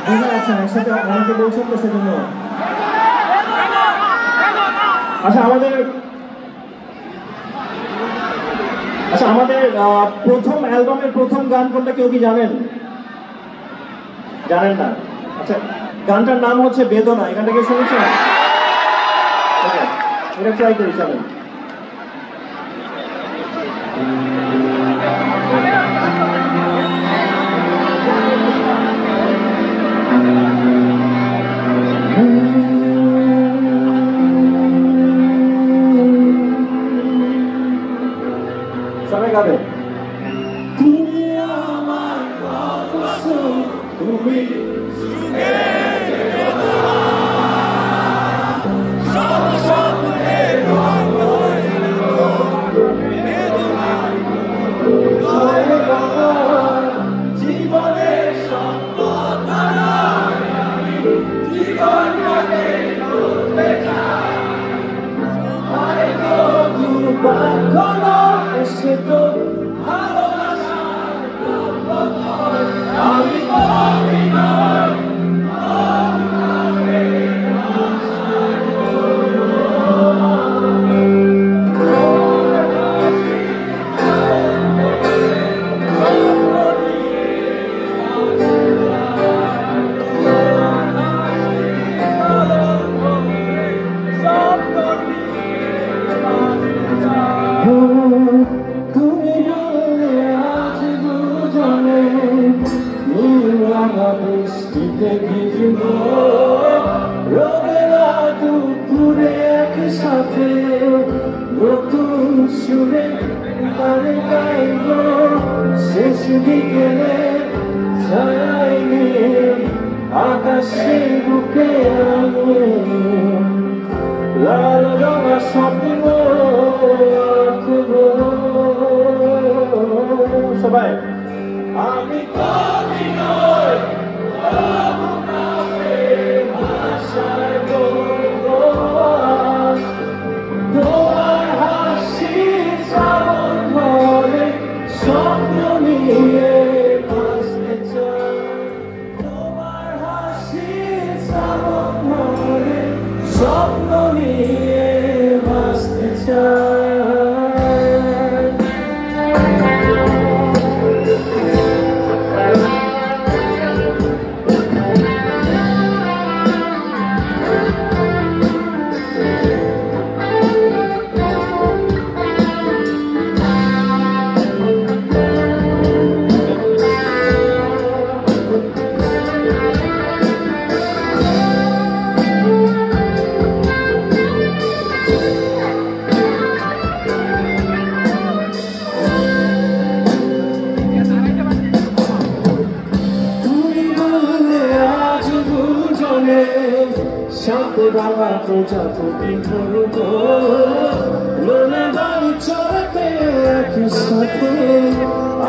বুঝে যাচ্ছেন একসাথে অনেকে বলছেন তো সেজন্য। আচ্ছা আমাদের প্রথম অ্যালবামের প্রথম গান কোনটা কেউ কি জানেন? জানেন না? আচ্ছা, গানটার নাম হচ্ছে বেদনা। এই গানটা কেউ শুনেছেন? এটা ট্রাই করি, চলেন। সবাই গাবে। তুমি আমার তুমি জীবনের এসে তো আমি বৃষ্টিতে ভিজব রোদেলা দুপুরে একসাথে নতুন সুরে গানে গাইব শেষ বিকেলে ছায়ায় নিয়ে আকাশে বুকে আনে লাল রঙা স্বপ্ন আঁকব। সবাই আমি কবি নই ভাষায় বলবো তোমার হাসি শ্রাবণ ভরে স্বপ্ন নিয়ে বাঁচতে চাই। তোমার হাসি শ্রাবণ ভরে স্বপ্ন নিয়ে বাঁচতে চাই। শান্তি বাবা প্রজাপতি ধরব লোনা বাড়ি চড়াতে একই সাথে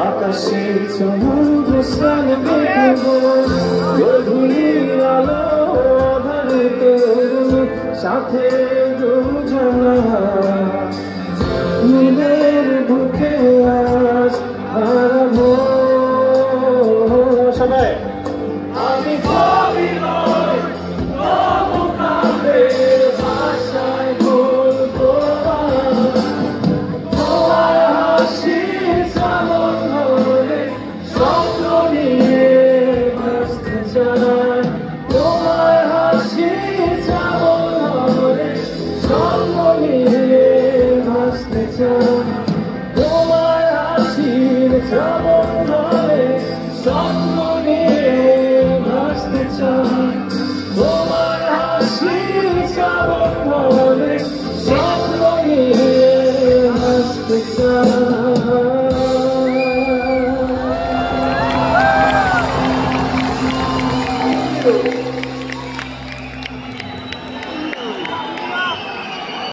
আকাশে সমুদ্র স্নান দেখব গধূলির আলো আধারিতে সাথে দুজনা মিলের বুকে আজ হারাবো। সবাই আমি কবি নই ভাষায় বলবো তোমার হাসি শ্রাবণ ভরে স্বপ্ন নিয়ে বাঁচতে চাই। তোমার হাসি শ্রাবণ ভরে স্বপ্ন নিয়ে বাঁচতে চাই। তোমার হাসির শ্রাবণ